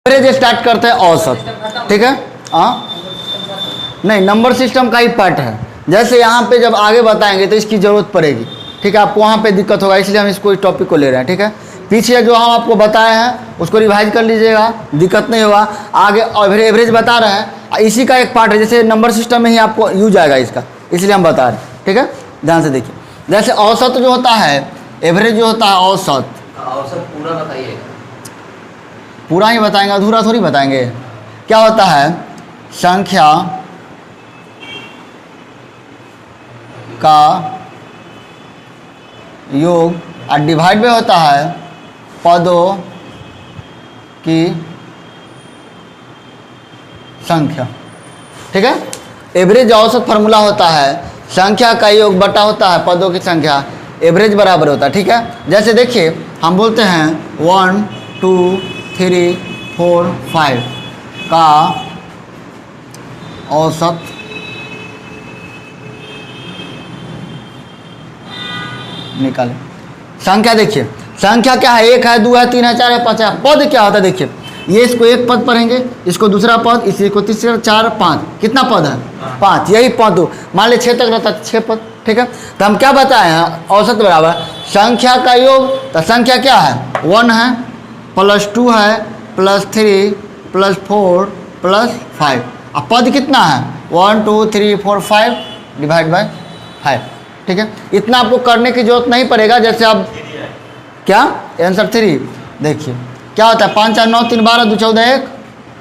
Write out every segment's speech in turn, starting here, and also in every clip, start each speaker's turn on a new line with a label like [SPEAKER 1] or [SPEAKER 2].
[SPEAKER 1] Average start करते हैं औसत, ठीक है। हाँ नहीं, नंबर सिस्टम का ही पार्ट है। जैसे यहाँ पे जब आगे बताएंगे तो इसकी ज़रूरत पड़ेगी, ठीक है। आपको वहाँ पे दिक्कत होगा, इसलिए हम इसको इस टॉपिक को ले रहे हैं, ठीक है। पीछे जो हम आपको बताए हैं उसको रिवाइज कर लीजिएगा, दिक्कत नहीं होगा। आगे एवरेज बता रहे हैं, इसी का एक पार्ट है। जैसे नंबर सिस्टम में ही आपको यूज आएगा इसका, इसलिए हम बता रहे हैं, ठीक है। ध्यान से देखिए, जैसे औसत जो होता है, एवरेज जो होता है, औसत
[SPEAKER 2] पूरा बताइए।
[SPEAKER 1] पूरा ही बताएंगे, अधूरा थोड़ी बताएंगे। क्या होता है, संख्या का योग और डिवाइड में होता है पदों की संख्या, ठीक है। एवरेज औसत फार्मूला होता है संख्या का योग बटा होता है पदों की संख्या, एवरेज बराबर होता है, ठीक है। जैसे देखिए हम बोलते हैं 1 2 3 4 5 का औसत निकालें। संख्या देखिए, संख्या क्या है, 1 है, 2 है, 3 है, 4 है, 5 है। पद क्या होता है, देखिए ये इसको एक पद पढ़ेंगे, इसको दूसरा पद, इसी को तीसरा, 4 5, कितना पद है, 5। यही पद हो, मान ली 6 तक रहता है, 6 पद, ठीक है। तो हम क्या बताए हैं, औसत बराबर संख्या का योग। तो संख्या क्या है, 1 है प्लस 2 है प्लस 3 प्लस 4 प्लस 5। अब पद कितना है, 1 2 3 4 5 डिवाइड बाय 5, ठीक है। इतना आपको करने की जरूरत नहीं पड़ेगा। जैसे आप क्या आंसर 3 देखिए क्या होता है, 5 4 9 3 12 2 14 1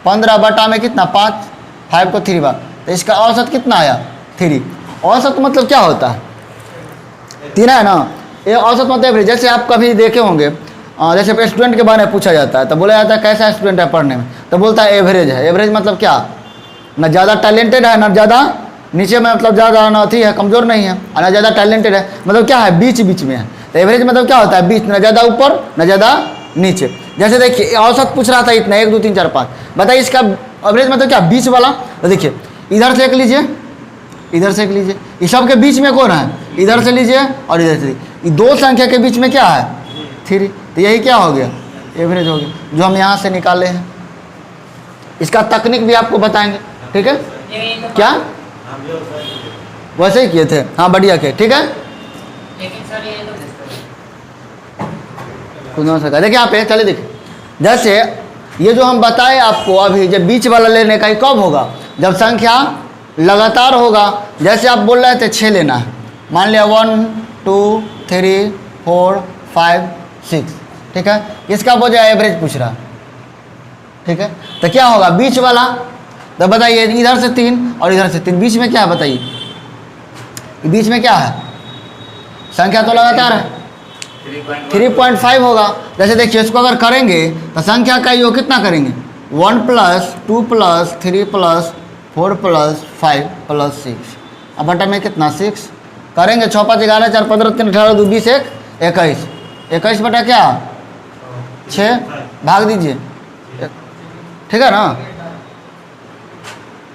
[SPEAKER 1] 15 बटा में कितना 5, 5 को 3 बार, तो इसका औसत कितना आया 3। औसत मतलब क्या होता है, 3 है ना, ये औसत मतलब एवरेज। जैसे आप कभी देखे होंगे, जैसे स्टूडेंट के बारे में पूछा जाता है तो बोला जाता है कैसा स्टूडेंट है पढ़ने में, तो बोलता है एवरेज है। एवरेज मतलब क्या, ना ज़्यादा टैलेंटेड है ना ज़्यादा नीचे में, मतलब ज़्यादा ना अथी है, कमज़ोर नहीं है, ना ज़्यादा टैलेंटेड है, मतलब क्या है बीच बीच में है। तो एवरेज मतलब क्या होता है, बीच, ना ज़्यादा ऊपर ना ज़्यादा नीचे। जैसे देखिए औसत पूछ रहा था इतना 1 2 3 4 5, बताइए इसका एवरेज मतलब क्या, बीच वाला। तो देखिए इधर से एक लीजिए, इधर से एक लीजिए, इस सब के बीच में कौन है, इधर से लीजिए और इधर से लीजिए, ये दो संख्या के बीच में क्या है 3। तो यही क्या हो गया, एवरेज हो गया, जो हम यहाँ से निकाले हैं। इसका तकनीक भी आपको बताएंगे, ठीक है। क्या वैसे ही किए थे, हाँ बढ़िया किए, ठीक है। देखिए यहाँ पे चलिए देखिए, जैसे ये जो हम बताए आपको अभी, जब बीच वाला लेने का ही कब होगा, जब संख्या लगातार होगा। जैसे आप बोल रहे थे 6 लेना है, मान लिया 1 2 3 4 5 6, ठीक है। इसका वजह एवरेज पूछ रहा, ठीक है। तो क्या होगा बीच वाला, तो बताइए इधर से 3 और इधर से 3, बीच में क्या है बताइए, बीच में क्या है, संख्या तो लगातार है 3.5 होगा। जैसे देखिए इसको अगर करेंगे तो संख्या का योग कितना करेंगे, 1 plus 2 plus 3 plus 4 plus 5 plus 6, अब बटा में कितना 6 करेंगे, 6 5 11 4 15 3 18 2 20 1 21, 21 बटा क्या 6, भाग दीजिए, ठीक है ना।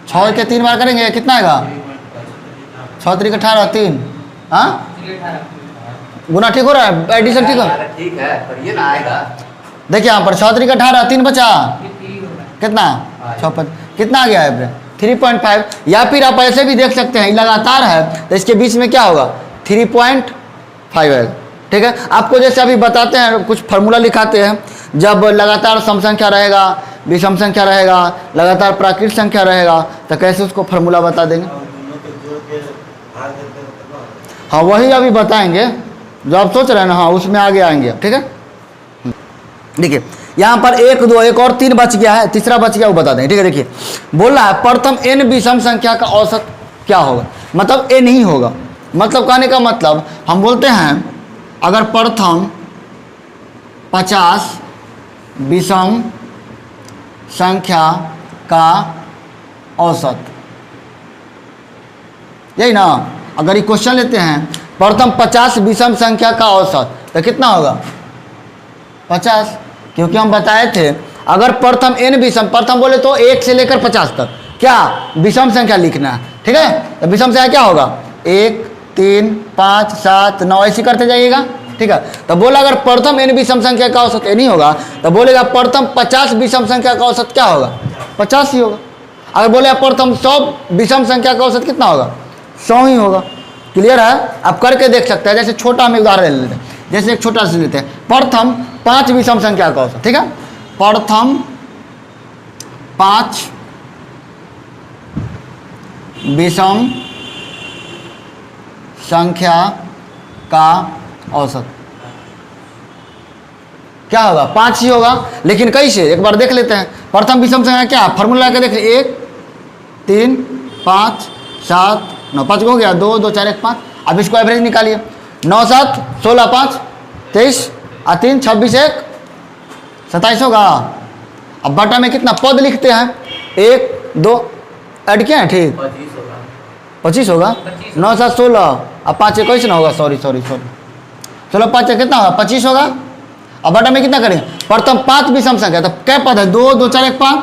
[SPEAKER 1] 6 के 3 बार करेंगे कितना आएगा, 6 3 18 3, हाँ गुना ठीक हो रहा है, एडिशन ठीक हो,
[SPEAKER 2] ठीक है, पर ये ना आएगा।
[SPEAKER 1] देखिए यहाँ पर 6 3 18 3 बचा कितना 6 5, कितना आ गया है 3.5। या फिर आप ऐसे भी देख सकते हैं, लगातार है तो इसके बीच में क्या होगा 3.5 आएगा, ठीक है। आपको जैसे अभी बताते हैं, कुछ फार्मूला लिखाते हैं, जब लगातार सम संख्या रहेगा, विषम संख्या रहेगा, लगातार प्राकृत संख्या रहेगा, तो कैसे उसको फार्मूला बता देंगे। हाँ वही अभी बताएंगे जो आप सोच रहे हैं ना, हाँ उसमें आगे आएंगे, ठीक है। देखिए यहाँ पर 1 2 1 और 3 बच गया है, तीसरा बच गया वो बता देंगे, ठीक है। देखिए बोल रहा है प्रथम n विषम संख्या का औसत क्या होगा, मतलब n ही होगा। मतलब कहने का मतलब हम बोलते हैं अगर प्रथम 50 विषम संख्या का औसत, यही ना। अगर ये क्वेश्चन लेते हैं प्रथम 50 विषम संख्या का औसत, तो कितना होगा 50, क्योंकि हम बताए थे अगर प्रथम n विषम, प्रथम बोले तो 1 से लेकर 50 तक क्या विषम संख्या लिखना है, ठीक है। तो विषम संख्या क्या होगा 1 3 5 7 9 ऐसे करते जाइएगा, ठीक है। तो बोला अगर प्रथम n विषम संख्या का औसत n ही होगा तो बोलेगा प्रथम 50 विषम संख्या का औसत क्या होगा, 50 ही होगा। अगर बोले प्रथम 100 विषम संख्या का औसत कितना होगा, 100 ही होगा। क्लियर है, आप करके देख सकते हैं। जैसे छोटा हम उदाहरण ले लेते हैं, जैसे एक छोटा से लेते हैं प्रथम 5 विषम संख्या का औसत, ठीक है। प्रथम 5 विषम संख्या का औसत क्या होगा, 5 ही होगा। लेकिन कैसे, एक बार देख लेते हैं। प्रथम विषम संख्या क्या है, फॉर्मूला के देख लीजिए, 1 3 5 7 9, 5 हो गया, 2 2 4 1 5। अब इसको एवरेज निकालिए, 9 7 16 5 23 और 3 26 1 27 होगा। अब बटा में कितना पद लिखते हैं, 1 2 ऐड किया है, ठीक 25 होगा। 9 7 16 अब 5 21 ना होगा, सॉरी 16 5 कितना होगा, 25 होगा। अब बटा में कितना करेंगे, प्रथम 5 विषम संख्या, तो क्या पद है, 2 2 4 1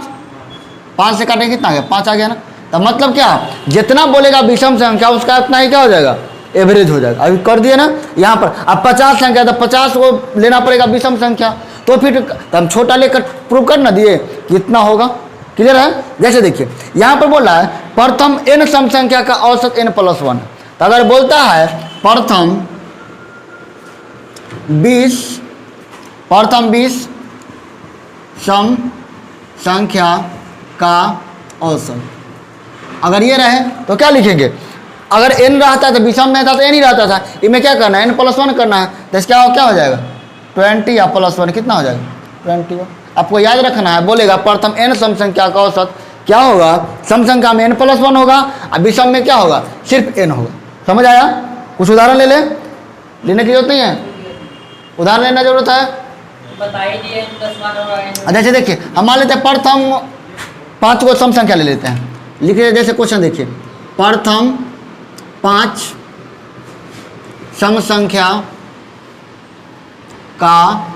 [SPEAKER 1] 5 से काटेंगे कितना आ गया, 5 आ गया ना। तो मतलब क्या, जितना बोलेगा विषम संख्या उसका उतना ही क्या हो जाएगा, एवरेज हो जाएगा। अभी कर दिए ना यहाँ पर। अब 50 संख्या, तो 50 को लेना पड़ेगा विषम संख्या, तो फिर तो हम छोटा लेकर प्रूव कर ना दिए कितना होगा। क्लियर है। जैसे देखिए यहाँ पर बोला है प्रथम n सम संख्या का औसत n+1। तो अगर बोलता है प्रथम 20 सम संख्या का औसत, अगर ये रहे तो क्या लिखेंगे, अगर n रहता तो विषम में था तो n ही रहता था, इनमें क्या करना है, n+1 करना है। तो इसका क्या हो जाएगा, 20 या +1 कितना हो जाएगा, 20। आपको याद रखना है, बोलेगा प्रथम n सम संख्या का औसत क्या होगा, सम संख्या में n+1 होगा और विषम में क्या होगा, सिर्फ n होगा। समझ आया। कुछ उदाहरण लेने की जरूरत नहीं है, उदाहरण लेना जरूरत है, जैसे देखिए हम मान लेते हैं प्रथम 5 को सम संख्या ले लेते हैं, लिखिए जैसे क्वेश्चन देखिए, प्रथम 5 सम संख्या का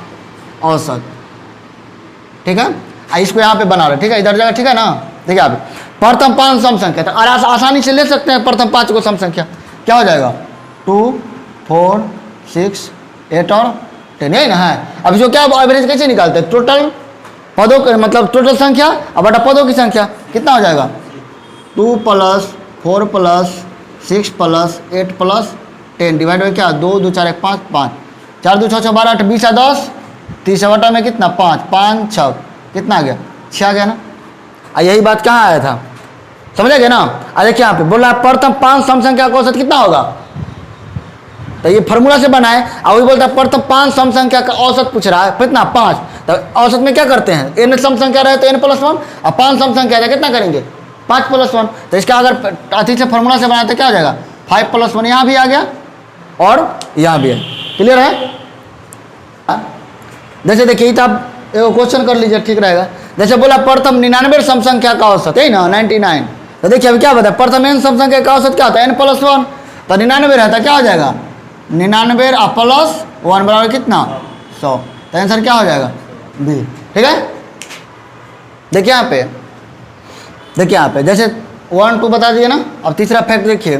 [SPEAKER 1] औसत, ठीक है। इसको यहाँ पे बना रहे, ठीक है, इधर जगह, ठीक है ना। देखिए आप प्रथम 5 सम संख्या, तो आसानी से ले सकते हैं प्रथम 5 को सम संख्या, क्या हो जाएगा 2 4 6 8 और 10, यही ना है। अब जो क्या एवरेज कैसे निकालते हैं, टोटल पदों का मतलब टोटल संख्या और बटा पदों की संख्या कितना हो जाएगा, 2 + 4 + 6 + 8 + 10 डिवाइड बाई क्या, 2 2 4 1 5 5 4 2 6 6 12 8 20 और 10 30 बटा में कितना 5 5 6 कितना आ गया, 6 आ गया ना। यही बात कहाँ आया था, समझेंगे ना। देखिए यहाँ पे बोला प्रथम 5 सम संख्या का औसत कितना होगा, तो ये फार्मूला से बना है। और वही बोलता है प्रथम 5 सम संख्या का औसत पूछ रहा है, कितना 5। तो औसत में क्या करते हैं, n सम संख्या रहे तो n+1 और 5 सम संख्या है कितना करेंगे 5 + 1। तो इसका अगर अति से फार्मूला से बनाए तो क्या हो जाएगा 5 + 1, यहाँ भी आ गया और यहाँ भी है। क्लियर है। जैसे देखिए तो आप एगो क्वेश्चन कर लीजिए, ठीक रहेगा। जैसे बोला प्रथम 99 सम संख्या का औसत है ना, 99। तो देखिए अभी क्या बताया, प्रथम n सम संख्या का औसत क्या होता है, n+1। तो 99 रहता क्या हो जाएगा, 99 और +1 बराबर कितना 100। तो आंसर क्या हो जाएगा बी, ठीक है। देखिए यहाँ पे जैसे 1 2 बता दिए ना। अब तीसरा फैक्ट देखिए,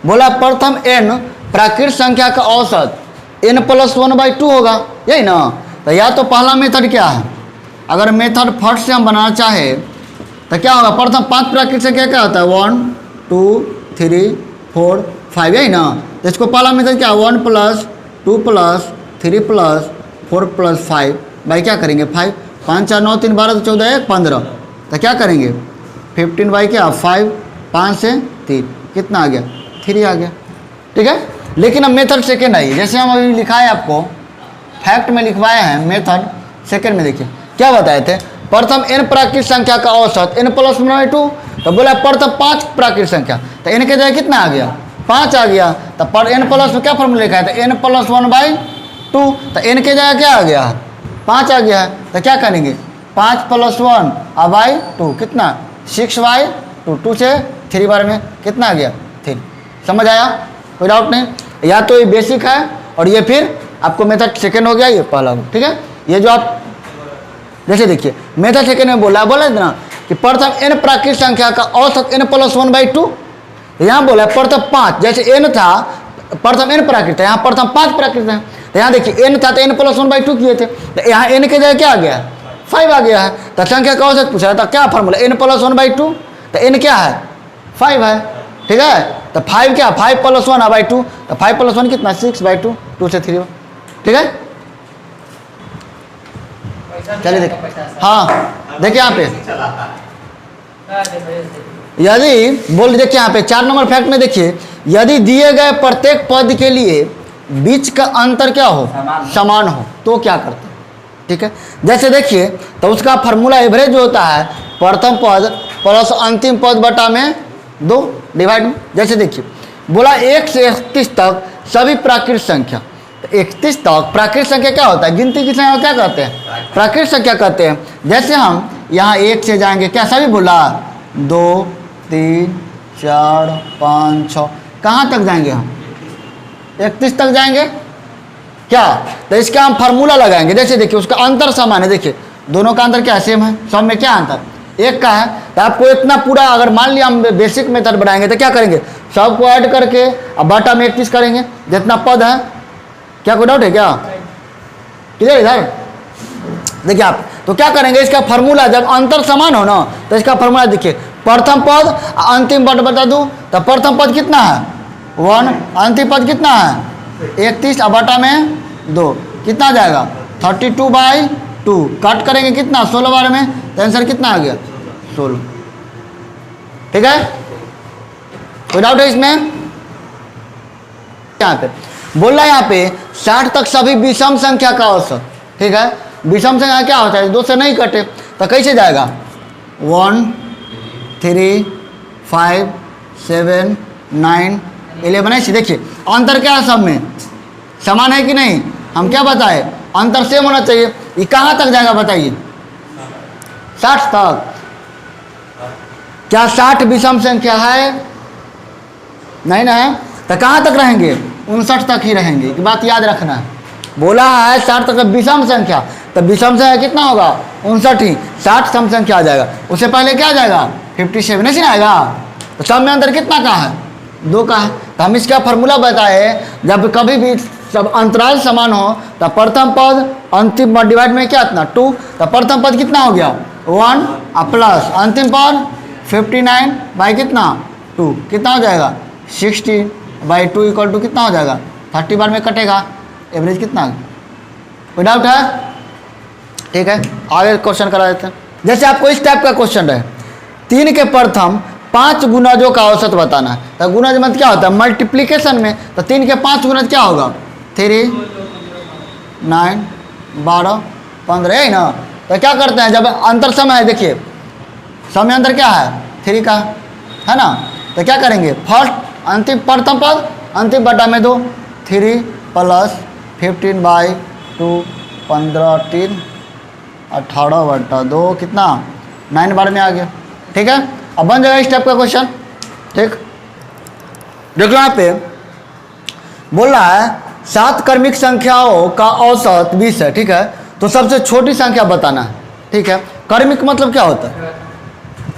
[SPEAKER 1] बोला प्रथम n प्राकृत संख्या का औसत n+1/2 होगा, यही ना। तो या तो पहला मेथड क्या है, अगर मेथड फर्स्ट से हम बनाना चाहे तो क्या होगा, प्रथम 5 प्राकृत संख्या क्या होता है 1 2 3 4 5, यही ना। तो इसको पहला मेथड क्या है 1 + 2 + 3 + 4 + 5 बाई क्या करेंगे 5 5 4 9 3 12 14 1 15। तो क्या करेंगे 15 बाई क्या 5 5 से 3 कितना आ गया 3 आ गया, ठीक है। लेकिन अब मेथड सेकेंड आई, जैसे हम अभी लिखाए आपको फैक्ट में लिखवाए हैं, मेथड सेकेंड में देखिए क्या बताए थे, प्रथम n प्राकृत संख्या का औसत n+1/2। तो बोला प्रथम 5 प्राकृत संख्या, तो n के जगह कितना आ गया 5 आ गया। तो पर n+ क्या फॉर्मूला लिखा है, तो n+1/2। तो n के जगह क्या आ गया 5 आ गया है। तो क्या करेंगे 5 + 1/2 कितना 6/2, 2 से 3 बार में कितना आ गया 3। समझ आया, कोई डाउट नहीं। या तो ये बेसिक है और ये फिर आपको मेथड सेकेंड हो गया, ये पहला हो, ठीक है। ये जो आप जैसे देखिए मेथड सेकेंड में बोला ना कि प्रथम n प्राकृत संख्या का औसत n+1/2। यहाँ बोला प्रथम 5, जैसे n था प्रथम n प्राकृत है, यहाँ प्रथम 5 प्राकृत है। तो यहाँ देखिए n था तो n+1/2 किए थे, तो यहाँ n के जगह क्या आ गया 5 आ गया है। तो संख्या का औसत पूछा था, क्या फार्मूला n+1/2, तो n क्या है 5 है, ठीक है। तो 5 क्या 5+1/2, तो 5+1 कितना 6/2, 2 से 3, ठीक है। चलिए देखिए, हाँ देखिए यहाँ पे यदि बोल देखिए यहाँ पे 4 नंबर फैक्ट में देखिए, यदि दिए गए प्रत्येक पद के लिए बीच का अंतर क्या हो समान हो तो क्या करते हैं, ठीक है। जैसे देखिए तो उसका फार्मूला एवरेज होता है प्रथम पद प्लस अंतिम पद बटा में 2 डिवाइड में। जैसे देखिए बोला 1 से 31 तक सभी प्राकृत संख्या, 31 तक प्राकृत संख्या क्या होता है, गिनती की संख्या क्या कहते हैं, प्राकृत संख्या कहते हैं। जैसे हम यहाँ 1 से जाएंगे, क्या सभी बोला 2 3 4 5 6, कहाँ तक जाएंगे हम 31 तक जाएंगे क्या, तो इसका हम फार्मूला लगाएंगे। जैसे देखिए उसका अंतर समान है, देखिए दोनों का अंतर क्या सेम है, सब में क्या अंतर 1 का है। तो आपको इतना पूरा अगर मान लिया हम बेसिक मेथड बनाएंगे तो क्या करेंगे, सबको ऐड करके अब बटा में 31 करेंगे जितना पद है। क्या कोई डाउट है क्या, किधर इधर देखिए आप, तो क्या करेंगे इसका फार्मूला जब अंतर समान हो ना तो इसका फार्मूला देखिए प्रथम पद अंतिम पद बता दूँ, तो प्रथम पद कितना है 1, अंतिम पद कितना है 31 अब बटा में 2, कितना आ जाएगा 32/2, कट करेंगे कितना 16 बार में, तो आंसर कितना आ गया 16, ठीक है। कोई डाउट है इसमें। यहाँ पे बोल रहा है यहाँ पे 60 तक सभी विषम संख्या का औसत, ठीक है। विषम संख्या क्या होता है 2 से नहीं कटे, तो कैसे जाएगा 1 3 5 7 9 11 ऐसे। देखिए अंतर क्या है, सब में समान है कि नहीं, हम क्या बताए अंतर सेम होना चाहिए। ये कहाँ तक जाएगा बताइए 60 तक, क्या 60 विषम संख्या है, नहीं ना है, तो कहाँ तक रहेंगे 59 तक ही रहेंगे, ये बात याद रखना है। बोला है 60 तक विषम संख्या, तो विषम संख्या कितना होगा 59 ही, 60 सम संख्या आ जाएगा, उससे पहले क्या आ जाएगा 57 नहीं आएगा, तो सब में अंतर कितना का है 2 का है। तो हम इसका फार्मूला बताए जब कभी भी सब अंतराल समान हो तो प्रथम पद अंतिम पद डिवाइड में क्या इतना 2, तो प्रथम पद कितना हो गया 1 प्लस अंतिम पद 59 बाई कितना 2, कितना हो जाएगा 60/2 इक्वल टू कितना हो जाएगा 30 बार में कटेगा, एवरेज कितना, कोई डाउट है, ठीक है। आगे क्वेश्चन करा देते हैं। जैसे आपको इस टाइप का क्वेश्चन है 3 के प्रथम 5 गुणजों का औसत बताना है, तो गुणज मतलब क्या होता है मल्टीप्लिकेशन में, तो 3 के 5 गुणज क्या होगा 3 9 12 15 है ना। तो क्या करते हैं जब अंतर समय है, देखिए समय अंतर क्या है 3 का है ना, तो क्या करेंगे फर्स्ट अंतिम प्रथम पद अंतिम बटा में 2 3 प्लस 15/2 15 3 18/2 कितना 9 बार में आ गया, ठीक है। अब बन जाएगा इस टाइप का क्वेश्चन, ठीक। देखो यहाँ पे बोल रहा है 7 क्रमिक संख्याओं का औसत 20 है, ठीक है। तो सबसे छोटी संख्या बताना है, ठीक है। क्रमिक मतलब क्या होता है,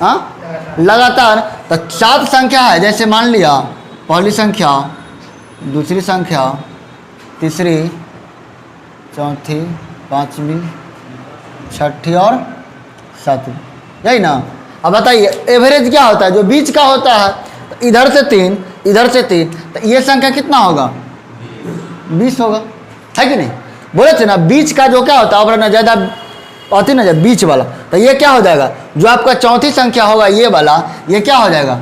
[SPEAKER 1] हाँ लगातार, तो 7 संख्या है, जैसे मान लिया पहली संख्या दूसरी संख्या तीसरी चौथी पाँचवीं छठी और सातवीं, यही ना। अब बताइए एवरेज क्या होता है, जो बीच का होता है, तो इधर से 3 इधर से 3, तो ये संख्या कितना होगा 20 होगा, है कि नहीं। बोले थे ना बीच का जो क्या होता है अब ना ज़्यादा होती ना जब बीच वाला, तो ये क्या हो जाएगा जो आपका चौथी संख्या होगा ये वाला, ये क्या हो जाएगा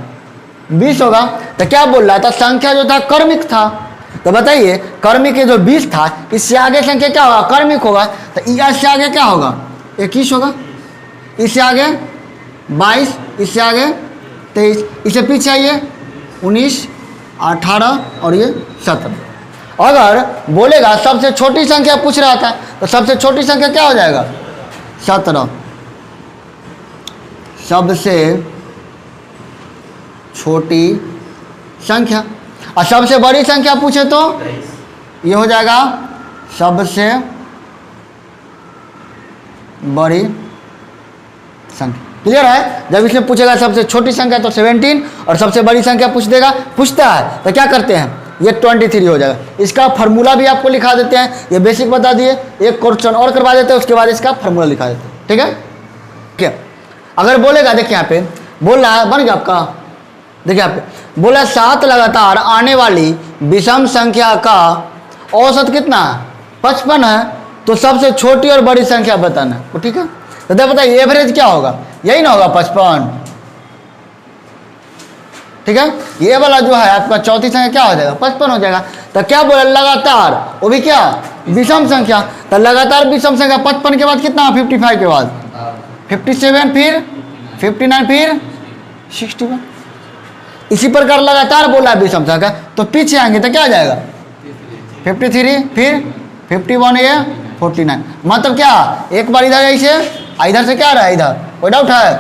[SPEAKER 1] 20 होगा। तो क्या बोल रहा था संख्या जो था क्रमिक था, तो बताइए क्रमिक जो 20 था इससे आगे संख्या क्या होगा क्रमिक होगा, तो इससे आगे क्या होगा 21 होगा, इससे आगे 22, इससे आगे 23, इससे पीछे आइए 19 18 और ये 17। अगर बोलेगा सबसे छोटी संख्या पूछ रहा था, तो सबसे छोटी संख्या क्या हो जाएगा 17, सबसे छोटी संख्या। और सबसे बड़ी संख्या पूछे तो ये हो जाएगा सबसे बड़ी संख्या। क्लियर है। जब इसमें पूछेगा सबसे छोटी संख्या तो 17 और सबसे बड़ी संख्या पूछ देगा, पूछता है तो क्या करते हैं ये 23 हो जाएगा। इसका फार्मूला भी आपको लिखा देते हैं, ये बेसिक बता दिए, एक क्वेश्चन और करवा देते हैं, उसके बाद इसका फार्मूला लिखा देते हैं। ठीक है, क्या अगर बोलेगा, देखिए यहाँ पे बोल रहा है, बन गया आपका, देखिए यहाँ पे बोला 7 लगातार आने वाली विषम संख्या का औसत कितना है, 55 है, तो सबसे छोटी और बड़ी संख्या बताना है। ठीक है, तो बताइए एवरेज क्या होगा, यही ना होगा 55। ठीक है, ये वाला जो है आपका चौथी संख्या क्या हो जाएगा, 55 हो जाएगा। तो क्या बोला, लगातार, वो भी क्या, विषम संख्या। तो लगातार विषम संख्या 55 के बाद कितना, 55 के बाद 57, फिर 59, फिर 61। इसी प्रकार लगातार बोला है विषम संख्या, तो पीछे आएंगे तो क्या आ जाएगा, 53, फिर 51, ये 49। मतलब क्या, एक बार इधर ऐसे, इधर से क्या आ रहा है, इधर, कोई डाउट है,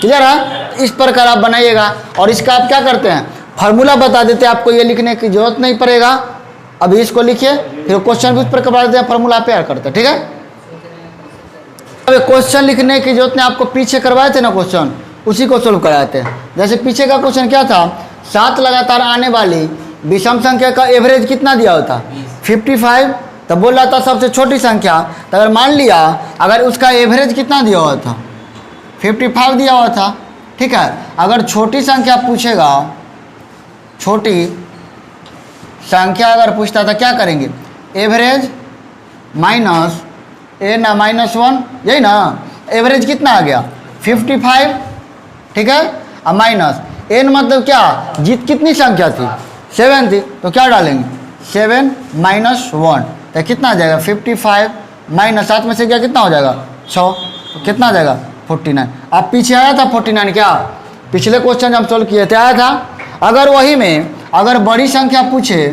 [SPEAKER 1] क्लियर है। इस प्रकार आप बनाइएगा, और इसका आप क्या करते हैं, फार्मूला बता देते हैं, आपको ये लिखने की जरूरत नहीं पड़ेगा। अभी इसको लिखिए, फिर क्वेश्चन भी उस पर करवा देते हैं, फार्मूला तैयार करते हैं। ठीक है, अब क्वेश्चन लिखने की जरूरत नहीं, आपको पीछे करवाए थे ना क्वेश्चन, उसी को सोल्व कराते हैं। जैसे पीछे का क्वेश्चन क्या था, 7 लगातार आने वाली विषम संख्या का एवरेज कितना दिया हुआ था, 55। तब बोल रहा था सबसे छोटी संख्या, तो अगर मान लिया अगर उसका एवरेज कितना दिया हुआ था, 55 दिया हुआ था। ठीक है, अगर छोटी संख्या पूछेगा, छोटी संख्या अगर पूछता था, क्या करेंगे, एवरेज माइनस ए ना -1, यही ना, एवरेज कितना आ गया 55। ठीक है, अब माइनस एन मतलब क्या, जीत कितनी संख्या थी, 7 थी, तो क्या डालेंगे 7 - 1, तो कितना आ जाएगा 55 माइनस 7 में से क्या कितना हो जाएगा 6, तो कितना आ जाएगा 49। अब पीछे आया था 49, क्या पिछले क्वेश्चन जब हम सोल्व किए थे आया था। अगर वही में अगर बड़ी संख्या पूछे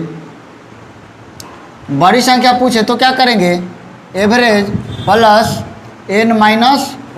[SPEAKER 1] तो क्या करेंगे, एवरेज प्लस n -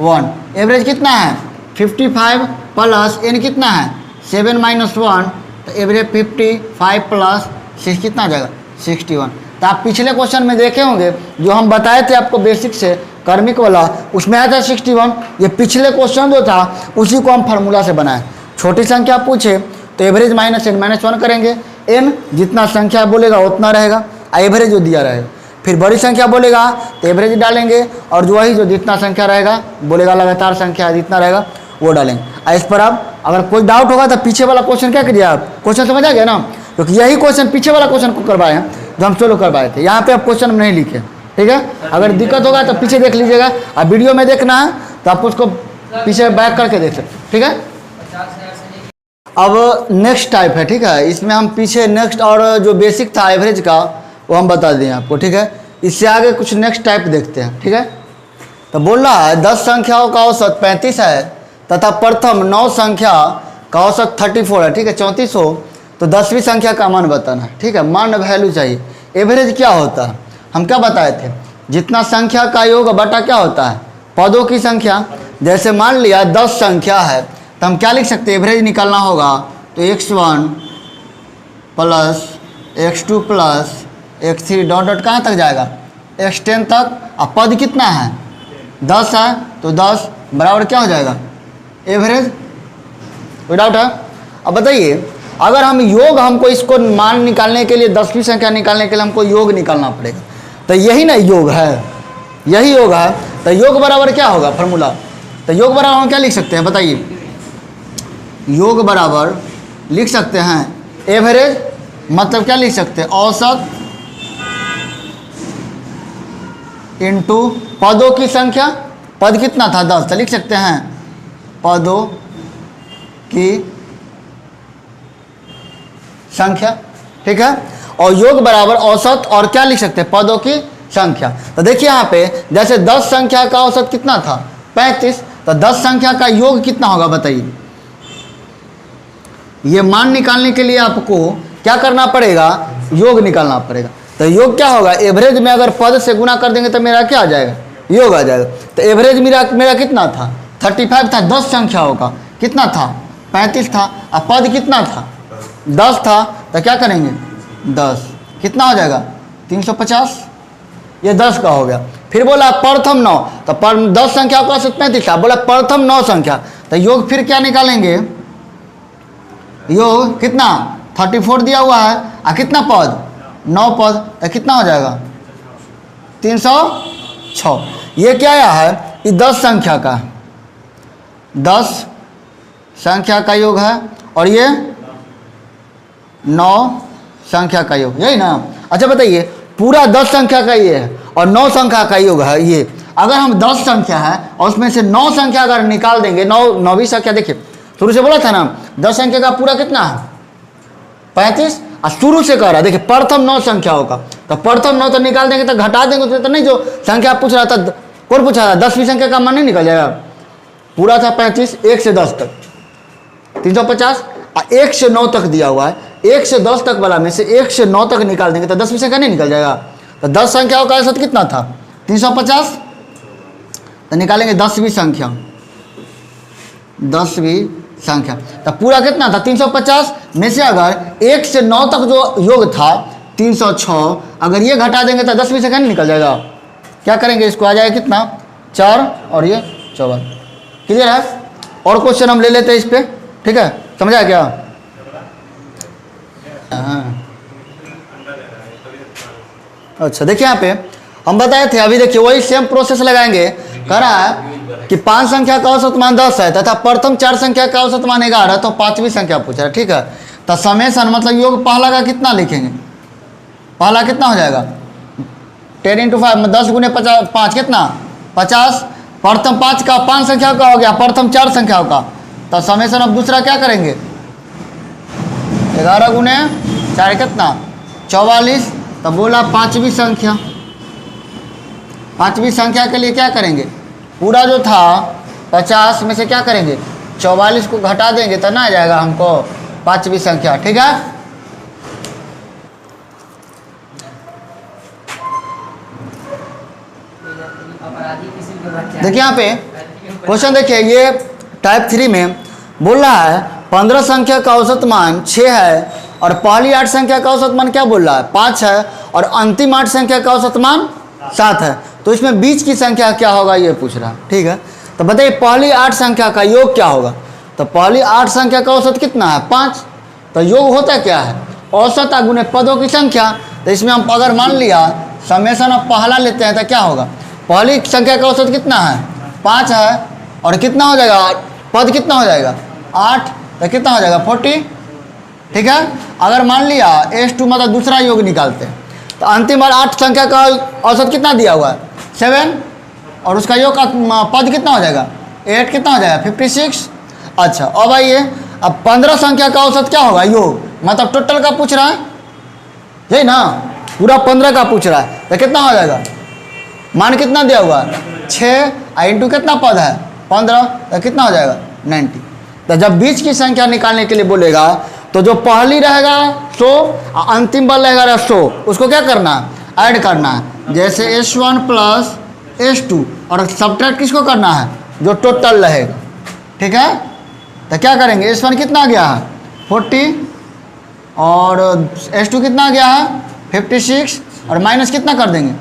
[SPEAKER 1] 1, एवरेज कितना है 55 प्लस n कितना है 7 - 1, तो एवरेज 55 प्लस 6 कितना आ जाएगा 61। तो आप पिछले क्वेश्चन में देखे होंगे, जो हम बताए थे आपको बेसिक से कर्मिक वाला, उसमें आया था 61। ये पिछले क्वेश्चन जो था उसी को हम फार्मूला से बनाए। छोटी संख्या पूछे तो एवरेज माइनस n - 1 करेंगे, n जितना संख्या बोलेगा उतना रहेगा, एवरेज जो दिया रहेगा। फिर बड़ी संख्या बोलेगा तो एवरेज डालेंगे, और जो वही जो जितना संख्या रहेगा बोलेगा, लगातार संख्या जितना रहेगा वो डालेंगे। इस पर आप अगर कोई डाउट होगा तो पीछे वाला क्वेश्चन क्या करिए, आप क्वेश्चन समझ आ गया ना, क्योंकि यही क्वेश्चन पीछे वाला क्वेश्चन को करवाए हैं जो हम सोल्व करवाए थे। यहाँ पे आप क्वेश्चन नहीं लिखे। ठीक है, अगर दिक्कत होगा तो पीछे देख लीजिएगा, अब वीडियो में देखना है तो आप उसको पीछे बैक करके देख सकते। ठीक है, अब नेक्स्ट टाइप है। ठीक है, इसमें हम पीछे नेक्स्ट और जो बेसिक था एवरेज का वो हम बता दें आपको। ठीक है, इससे आगे कुछ नेक्स्ट टाइप देखते हैं। ठीक है, तो बोल रहा है 10 संख्याओं का औसत 35 है तथा प्रथम 9 संख्या का औसत 34 है। ठीक है, 34 हो तो 10वीं संख्या का मान बताना है। ठीक है, मान वैल्यू चाहिए। एवरेज क्या होता है, हम क्या बताए थे, जितना संख्या का योग बटा क्या होता है, पदों की संख्या। जैसे मान लिया 10 संख्या है तो हम क्या लिख सकते हैं, एवरेज निकालना होगा तो x1 plus x2 plus x3 dot dot कहाँ तक जाएगा, x10 तक। अब पद कितना है 10 है, तो 10 बराबर क्या हो जाएगा एवरेज। कोई डाउट है। अब बताइए, अगर हम योग, हमको इसको मान निकालने के लिए 10वीं संख्या निकालने के लिए हमको योग निकालना पड़ेगा, तो यही ना योग है, यही योग है। तो योग बराबर क्या होगा फार्मूला, तो योग बराबर हम क्या लिख सकते हैं बताइए, योग बराबर लिख सकते हैं एवरेज, मतलब क्या लिख सकते हैं, औसत इनटू पदों की संख्या। पद कितना था 10, तो लिख सकते हैं पदों की संख्या। ठीक है, और योग बराबर औसत और क्या लिख सकते हैं, पदों की संख्या। तो देखिए यहाँ पे जैसे 10 संख्या का औसत कितना था 35, तो 10 संख्या का योग कितना होगा बताइए। ये मान निकालने के लिए आपको क्या करना पड़ेगा, योग निकालना पड़ेगा। तो योग क्या होगा, एवरेज में अगर पद से गुना कर देंगे तो मेरा क्या आ जाएगा, योग आ जाएगा। तो एवरेज मेरा कितना था 35 था, 10 संख्याओं का कितना था 35 था, अब पद कितना था 10 था, तो क्या करेंगे 10 कितना हो जाएगा 350, ये 10 का हो गया। फिर बोला प्रथम 9, तो 10 संख्या का औसत 35 था, बोला प्रथम 9 संख्या, तो योग फिर क्या निकालेंगे, योग कितना 34 दिया हुआ है और कितना पद 9 पद, तो कितना हो जाएगा 306। ये क्या आया है, ये 10 संख्या का 10 संख्या का योग है और ये 9 संख्या का योग, यही ना। अच्छा बताइए, पूरा 10 संख्या का ये है और 9 संख्या का योग है ये। अगर हम 10 संख्या है और उसमें से 9 संख्या अगर निकाल देंगे, 9वीं संख्या, देखिए शुरू से बोला था ना 10 संख्या का पूरा कितना है 35, और शुरू से कह रहा है देखिए प्रथम 9 संख्याओं का, तो प्रथम 9 तो निकाल देंगे, तो घटा देंगे तो नहीं, जो संख्या पूछ रहा था कौन पूछ रहा था 10वीं संख्या का मान नहीं निकल जाएगा। पूरा था 35, 1 से 10 तक 350, और 1 से 9 तक दिया हुआ है, 1 से 10 तक वाला में से 1 से 9 तक निकाल देंगे तो 10वीं संख्या नहीं निकल जाएगा। तो 10 संख्याओं का औसत कितना था 350, तो निकालेंगे 10वीं संख्या, 10वीं संख्या, तो पूरा कितना था 350 में से अगर 1 से 9 तक जो योग था 306, अगर ये घटा देंगे तो 10वीं संख्या नहीं निकल जाएगा। क्या करेंगे, इसको आ जाएगा कितना 4 और ये 14। क्लियर है। और क्वेश्चन हम ले लेते हैं इस पे, ठीक है, समझा क्या। हाँ अच्छा देखिए यहाँ पे हम बताए थे, अभी देखिए वही सेम प्रोसेस लगाएंगे। कह रहा है कि 5 संख्या का औसत मान 10 है तथा प्रथम 4 संख्या का औसत मान 11, तो 5वीं संख्या पूछ रहा है, ठीक है। तो समेसन मतलब योग पहला का कितना लिखेंगे, पहला कितना हो जाएगा 10 × 5 10 × 50 5 कितना 50, प्रथम 5 का 5 संख्याओं का हो गया, प्रथम 4 संख्याओं का, तो समेसन अब दूसरा क्या करेंगे 11 × 4 कितना 44, तो बोला 5वीं संख्या, 5वीं संख्या के लिए क्या करेंगे, पूरा जो था 50 में से क्या करेंगे 44 को घटा देंगे तो ना आ जाएगा हमको 5वीं संख्या, ठीक है। देखिए यहाँ पे क्वेश्चन देखिए, ये टाइप 3 में बोल रहा है 15 संख्या का औसत मान 6 है और पहली 8 संख्या का औसत मान क्या बोल रहा है 5 है और अंतिम 8 संख्या का औसत मान 7 है, तो इसमें बीच की संख्या क्या होगा ये पूछ रहा है, ठीक है। तो बताइए पहली 8 संख्या का योग क्या होगा, तो पहली 8 संख्या का औसत कितना है 5, तो योग होता क्या है औसत गुने पदों की संख्या। तो इसमें हम अगर मान लिया समेसन अब पहला लेते हैं तो क्या होगा, पहली संख्या का औसत कितना है 5 है और कितना हो जाएगा पद कितना हो जाएगा 8, तो कितना हो जाएगा 40, ठीक है। अगर मान लिया S2 मतलब दूसरा योग निकालते हैं, तो अंतिम बार 8 संख्या का औसत कितना दिया हुआ है 7 और उसका योग का पद कितना हो जाएगा 8, कितना हो जाएगा 56। अच्छा अब आइए, अब 15 संख्या का औसत क्या होगा योग, मतलब टोटल का पूछ रहा है, यही ना, पूरा 15 का पूछ रहा है, तो कितना हो जाएगा मान कितना दिया हुआ है 6 इंटू कितना पद है 15, तो कितना हो जाएगा 90। तो जब बीच की संख्या निकालने के लिए बोलेगा तो जो पहली रहेगा 100 और अंतिम बल रहेगा 100, उसको क्या करना है ऐड करना है, जैसे S1 प्लस S2 और सब्ट्रैक्ट किसको करना है जो टोटल रहेगा, ठीक है। तो क्या करेंगे S1 कितना आ गया है 40 और S2 कितना आ गया है 56 और माइनस कितना कर देंगे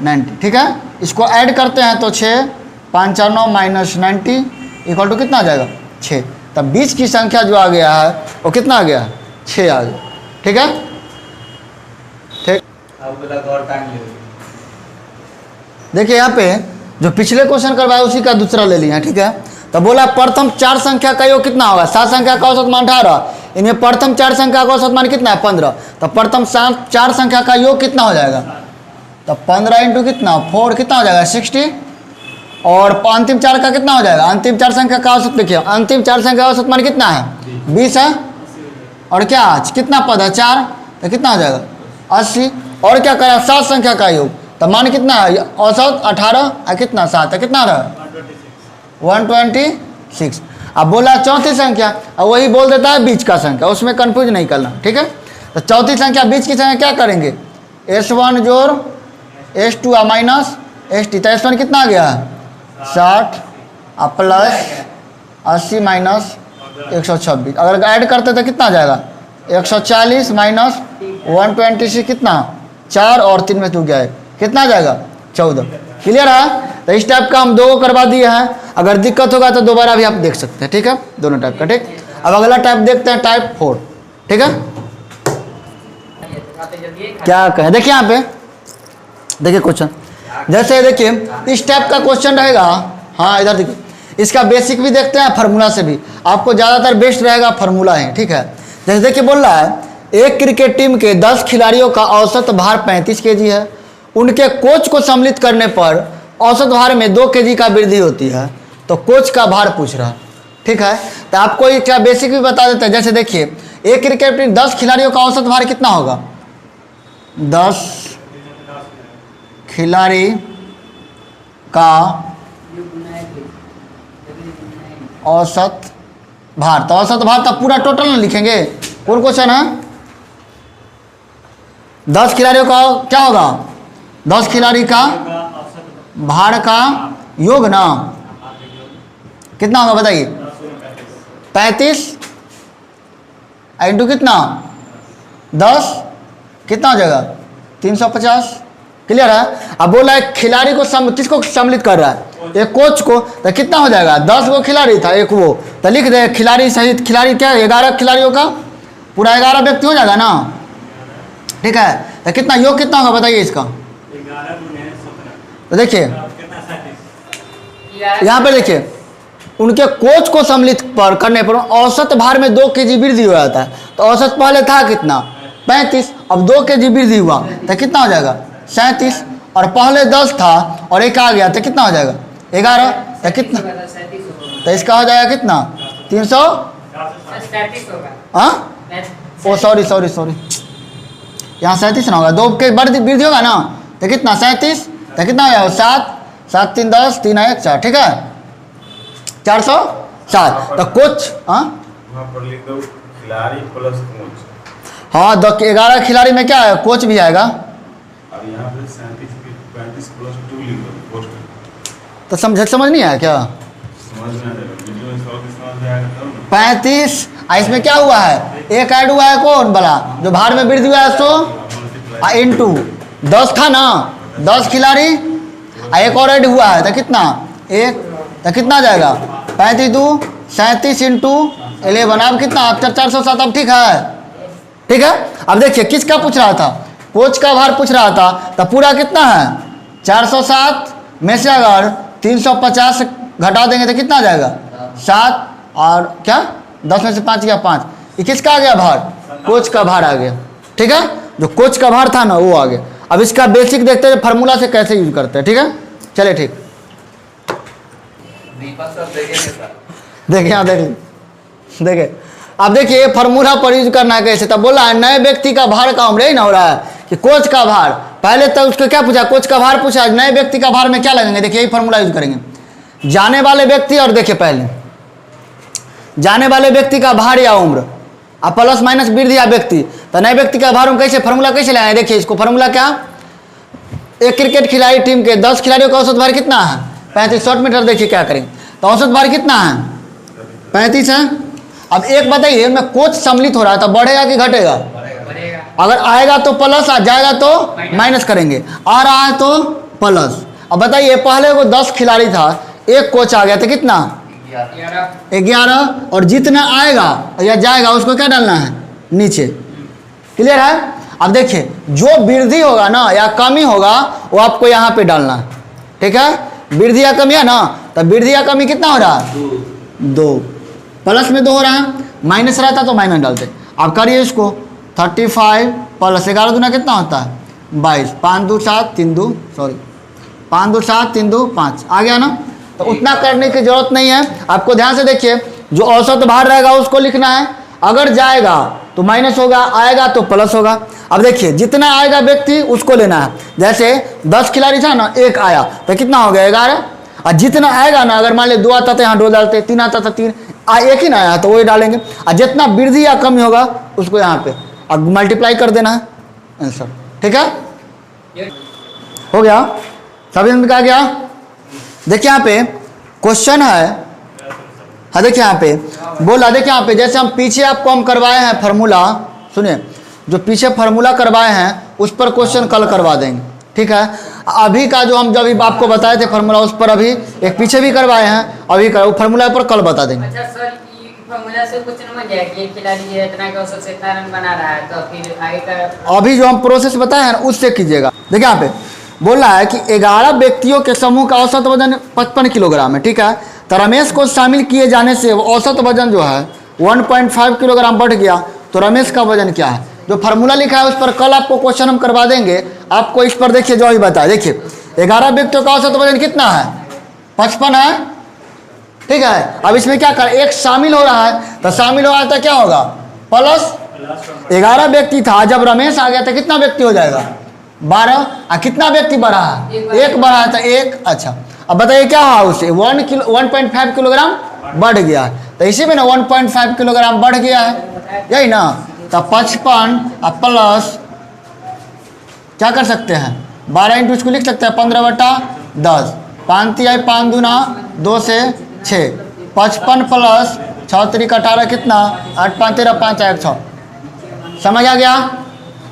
[SPEAKER 1] 90, ठीक है। इसको ऐड करते हैं तो 6 5 4 9 माइनस 90 इक्वल टू कितना आ जाएगा 6। तब बीच की संख्या जो आ गया है वो कितना आ गया 6 आ गया, ठीक है, ठीक। देखिए यहाँ पे जो पिछले क्वेश्चन करवाया उसी का दूसरा ले लिया, ठीक है। तो बोला प्रथम 4 संख्या का योग कितना होगा, 7 संख्या का औसत मान 18, इनमें प्रथम 4 संख्या का औसत मान कितना है 15, तो प्रथम 4 संख्या का योग कितना हो जाएगा, तो 15 इंटू कितना 4 कितना हो जाएगा 60 और अंतिम 4 का कितना हो जाएगा, अंतिम 4 संख्या का औसत देखिए, अंतिम 4 संख्या का औसत मान कितना है 20 है और क्या कितना पद है 4, तो कितना हो जाएगा 80 और क्या करें 7 संख्या का योग, तो मान कितना है औसत 18 और कितना 7 है कितना रहा 126। अब बोला चौथी संख्या, अब वही बोल देता है बीच का संख्या, उसमें कंफ्यूज नहीं करना, ठीक है। तो चौथी संख्या बीच की संख्या क्या करेंगे S1 जोड़ S2 माइनस S2, तो S1 कितना आ गया है 60 प्लस 80 माइनस 126, अगर ऐड करते तो कितना आ जाएगा 140 माइनस 126 कितना 4 और 3 में 2 गया है कितना आ जाएगा 14। क्लियर है। तो इस टाइप का हम 2 करवा दिए हैं, अगर दिक्कत होगा तो दोबारा भी आप देख सकते हैं, ठीक है, दोनों टाइप का, ठीक। अब अगला टाइप देखते हैं टाइप 4, ठीक है। क्या कहें, देखिए यहाँ पे देखिए क्वेश्चन, जैसे देखिए इस टाइप का क्वेश्चन रहेगा। हाँ इधर देखिए, इसका बेसिक भी देखते हैं, फार्मूला से भी आपको ज़्यादातर बेस्ट रहेगा फार्मूला है, ठीक है। जैसे देखिए बोल रहा है एक क्रिकेट टीम के 10 खिलाड़ियों का औसत भार 35 केजी है, उनके कोच को सम्मिलित करने पर औसत भार में 2 केजी का वृद्धि होती है, तो कोच का भार पूछ रहा है, ठीक है। तो आपको ये क्या बेसिक भी बता देते हैं। जैसे देखिए एक क्रिकेट टीम 10 खिलाड़ियों का औसत भार कितना होगा, 10 खिलाड़ी का औसत भार, तो औसत भार तो पूरा टोटल ना लिखेंगे, कौन क्वेश्चन है, 10 खिलाड़ियों का क्या होगा, 10 खिलाड़ी का भार का योग ना, कितना होगा बताइए, 35 इंटू कितना 10, कितना हो जाएगा 350। क्लियर है। अब बोला है खिलाड़ी को किसको सम्मिलित कर रहा है, एक कोच को, तो कितना हो जाएगा, 10 गो खिलाड़ी था एक वो, तो लिख दे खिलाड़ी सहित, खिलाड़ी क्या 11 खिलाड़ियों का पूरा 11 व्यक्ति हो जाएगा ना, ठीक है। तो कितना योग कितना होगा बताइए इसका, तो देखिए यहाँ पे देखिए उनके कोच को सम्मिलित करने पर औसत भार में 2 केजी वृद्धि हो जाता है, तो औसत पहले था कितना 35, अब 2 केजी वृद्धि हुआ तो कितना हो जाएगा 37, और पहले 10 था और एक आ गया तो कितना हो जाएगा 11, तो कितना, तो इसका हो जाएगा कितना 300, हाँ ओ सॉरी यहाँ 37 ना होगा, 2 के वृद्धि होगा ना, तो कितना 37, तो कितना हो जाएगा 7, 7 3 10 3 1 4, ठीक है 407। तो कोच हाँ
[SPEAKER 3] पर लिख दो खिलाड़ी प्लस कोच।
[SPEAKER 1] हाँ 11 खिलाड़ी में क्या है, कोच भी आएगा,
[SPEAKER 3] अब यहाँ पे 35 प्लस 2 लिख दो पोस्ट,
[SPEAKER 1] तो समझ नहीं आया क्या,
[SPEAKER 3] समझ में आ जाएगा, वीडियो में समझ में आएगा तब ना।
[SPEAKER 1] 35 इसमें क्या हुआ है, एक ऐड हुआ है कौन वाला जो भार में वृद्धि हुआ है, सो इंटू 10 था ना, 10 खिलाड़ी एक और ऐड हुआ है तो कितना एक, तो कितना जाएगा 35 2 37 इंटू 11, अब कितना अब 407, अब ठीक है। अब देखिए किसका पूछ रहा था, कोच का भार पूछ रहा था, तो पूरा कितना है 407 में से अगर 350 घटा देंगे तो कितना आ जाएगा 7, और क्या 10 में से 5 गया 5, ये किसका आ गया भार, कोच का भार आ गया, ठीक है। जो कोच का भार था ना वो आ गया। अब इसका बेसिक देखते हैं फार्मूला से कैसे यूज करते हैं, ठीक है चलिए ठीक।
[SPEAKER 2] दीपक सर देखेंगे सर,
[SPEAKER 1] देखिए यहाँ देखिए अब देखिए फार्मूला पर यूज करना है कैसे, तब बोला है नए व्यक्ति का भार का यही ना हो रहा है कि कोच का भार, पहले तो उसको क्या पूछा, कोच का भार पूछा, नए व्यक्ति का भार में क्या लगेंगे, देखिए यही फार्मूला यूज करेंगे, जाने वाले व्यक्ति, और देखिए पहले जाने वाले व्यक्ति का भार या उम्र, अब प्लस माइनस वृद्धि या व्यक्ति, तो नए व्यक्ति का भार हम कैसे फार्मूला कैसे लाए, देखिए इसको फार्मूला क्या, एक क्रिकेट खिलाड़ी टीम के 10 खिलाड़ियों का औसत भार कितना है 35, 100 मीटर, देखिए क्या करेंगे, तो औसत भार कितना है 35 है। अब एक बताइए मैं कोच सम्मिलित हो रहा है तो बढ़ेगा कि घटेगा, अगर आएगा तो प्लस, आ जाएगा तो माइनस करेंगे, आ रहा है तो प्लस। अब बताइए पहले को 10 खिलाड़ी था, एक कोच आ गया तो कितना 11, और जितना आएगा या जाएगा उसको क्या डालना है नीचे, क्लियर है। अब देखिए जो वृद्धि होगा ना या कमी होगा वो आपको यहाँ पे डालना है, ठीक है, वृद्धि या कमी है ना, तो वृद्धि या कमी कितना हो रहा है 2, प्लस में 2 हो रहा है, माइनस रहता तो माइनस डालते। अब करिए इसको 35 प्लस 11 दूना कितना होता है 22, 5 2 7 3 2 सॉरी 5 2 7 3 2 5 आ गया ना, तो उतना करने की जरूरत नहीं है। आपको ध्यान से देखिए जो औसत भार रहेगा उसको लिखना है, अगर जाएगा तो माइनस होगा, आएगा तो प्लस होगा। अब देखिए जितना आएगा व्यक्ति उसको लेना है, जैसे 10 खिलाड़ी था ना, एक आया तो कितना हो गया 11, और जितना आएगा ना, अगर मान लीजिए 2 आता था यहाँ 2 डालते, 3 आता था 3, एक ही ना आया तो वही डालेंगे, और जितना वृद्धि या कमी होगा उसको यहाँ पे और मल्टीप्लाई कर देना है आंसर, ठीक है हो गया, सभी में कहा गया। देखिए यहाँ पे क्वेश्चन है, हाँ देखिए यहाँ पे बोला, देखिए यहाँ पे जैसे हम पीछे आपको हम करवाए हैं फार्मूला, सुनिए जो पीछे फार्मूला करवाए हैं उस पर क्वेश्चन कल करवा देंगे, ठीक है। अभी का जो हम जब आपको बताए थे फार्मूला उस पर अभी एक पीछे भी करवाए हैं, अभी का वो फार्मूला पर कल बता देंगे।
[SPEAKER 4] अच्छा सर फॉर्मूला से कुछ समझ गया कि एक खिलाड़ी जो है इतना के औसत से इतना रन बना रहा है, तो फिर आगे का
[SPEAKER 1] अभी जो हम प्रोसेस बताए हैं ना उससे कीजिएगा। देखिए यहाँ पे बोल रहा है कि 11 व्यक्तियों के समूह का औसत वजन 55 किलोग्राम है, ठीक है। तो रमेश को शामिल किए जाने से वो औसत वजन जो है 1.5 किलोग्राम बढ़ गया। तो रमेश का वजन क्या है, जो फार्मूला लिखा है उस पर कल आपको क्वेश्चन हम करवा देंगे। आपको इस पर देखिए जो अभी बताए, देखिए 11 व्यक्तियों का औसत वजन कितना है, 55 है, ठीक है। अब इसमें क्या कर, एक शामिल हो रहा है, तो शामिल हो रहा है तो क्या होगा प्लस 11 व्यक्ति था, जब रमेश आ गया तो कितना व्यक्ति हो जाएगा 12। कितना व्यक्ति बढ़ा है, एक बढ़ा है तो एक। अच्छा अब बताइए क्या हुआ उससे 1.5 किलोग्राम बढ़ गया है। तो इसी में ना 1.5 किलोग्राम बढ़ गया है, यही ना। तो 55 प्लस क्या कर सकते हैं 12 इंटू इसको लिख सकते हैं 15/10, 5 तिहाई 5 दूना 2 से 6, 55 प्लस 6 3 18 कितना 8 5 13 5 1 6। समझ आ गया।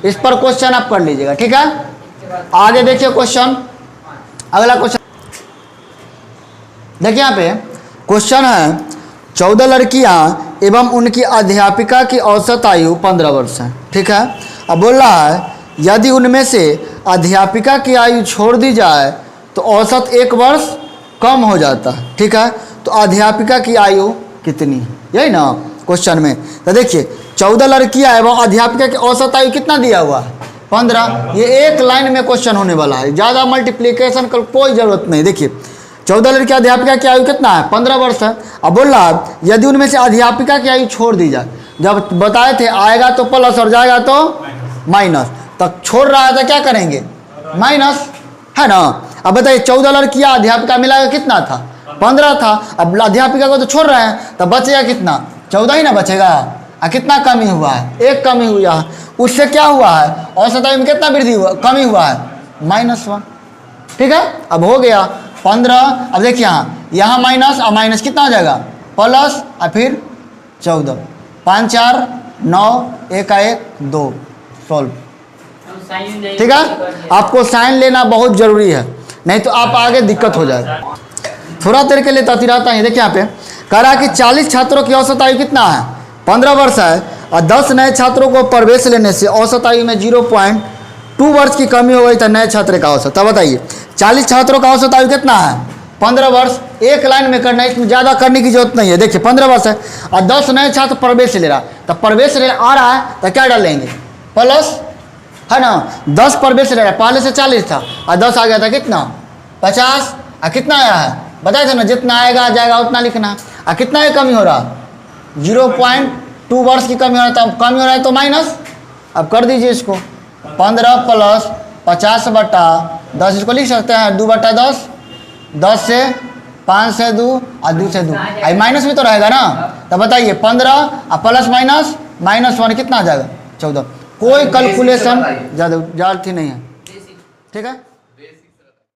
[SPEAKER 1] इस पर क्वेश्चन आप कर लीजिएगा, ठीक है। आगे देखिए क्वेश्चन, अगला क्वेश्चन देखिए यहाँ पे क्वेश्चन है 14 लड़कियां एवं उनकी अध्यापिका की औसत आयु 15 वर्ष है, ठीक है। अब बोल रहा है यदि उनमें से अध्यापिका की आयु छोड़ दी जाए तो औसत 1 वर्ष कम हो जाता है, ठीक है। तो अध्यापिका की आयु कितनी है, यही ना क्वेश्चन में। तो देखिए 14 लड़कियां एवं अध्यापिका की औसत आयु कितना दिया हुआ है 15। ये एक लाइन में क्वेश्चन होने वाला है, ज़्यादा मल्टीप्लिकेशन का कोई ज़रूरत नहीं। देखिए 14 लड़की अध्यापिका की आयु कितना है 15 वर्ष है। अब बोल रहा है यदि उनमें से अध्यापिका की आयु छोड़ दी जाए, जब बताए थे आएगा तो प्लस और जाएगा तो माइनस, तब छोड़ रहा है तो क्या करेंगे माइनस, है ना। अब बताइए 14 लड़कियां अध्यापिका मिलाकर कितना था 15 था। अब अध्यापिका को तो छोड़ रहे हैं, तब बचेगा कितना 14 ही ना बचेगा। कितना कमी हुआ है, एक कमी हुआ है। उससे क्या हुआ है औसत आयु में कितना वृद्धि हुआ, कमी हुआ है -1, ठीक है। अब हो गया 15। अब देखिए यहाँ माइनस और माइनस कितना हो जाएगा प्लस और फिर 14, 5 4 9 1 1 2 सोल्व, ठीक है। आपको साइन लेना बहुत ज़रूरी है, नहीं तो आप आगे दिक्कत हो जाएगा। थोड़ा देर के लिए ततिराता है। देखिए यहाँ पे कह रहा है कि 40 छात्रों की औसत आयु कितना है 15 वर्ष है और 10 नए छात्रों को प्रवेश लेने से औसत आयु में 0.2 वर्ष की कमी हो गई था नए छात्र का औसत। तब बताइए 40 छात्रों का औसत आयु कितना है 15 वर्ष। एक लाइन में करना है, इसमें ज़्यादा करने की जरूरत नहीं है। देखिए 15 वर्ष है और 10 नए छात्र प्रवेश ले रहा है, तो प्रवेश ले आ रहा है तो क्या डालेंगे प्लस, है ना। 10 प्रवेश ले रहा है, पहले से 40 था और 10 आ गया था कितना 50। और कितना आया है बताए थे ना, जितना आएगा आ जाएगा उतना लिखना। और कितना ही कमी हो रहा 0.2 वर्ष की कमी हो रहा है, कमी हो रहा है तो माइनस। अब कर दीजिए इसको 15 प्लस 50/10, इसको लिख सकते हैं 2/10, 10 से 5 से 2 और 2 से 2, आई माइनस भी तो रहेगा ना। तो बताइए 15 और प्लस माइनस -1 कितना आ जाएगा 14। कोई कैलकुलेशन ज़्यादा नहीं है, ठीक है।